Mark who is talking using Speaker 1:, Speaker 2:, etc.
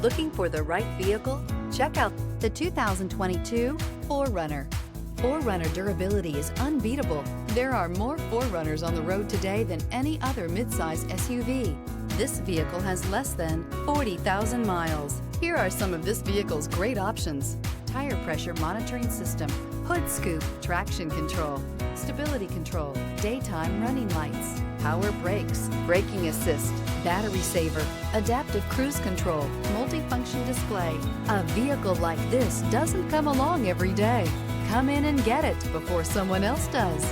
Speaker 1: Looking for the right vehicle? Check out the 2022 4Runner. 4Runner durability is unbeatable. There are more 4Runners on the road today than any other midsize SUV. This vehicle has less than 40,000 miles. Here are some of this vehicle's great options: tire pressure monitoring system, hood scoop, traction control, stability control, daytime running lights, power brakes, braking assist, battery saver, adaptive cruise control, multifunction display. A vehicle like this doesn't come along every day. Come in and get it before someone else does.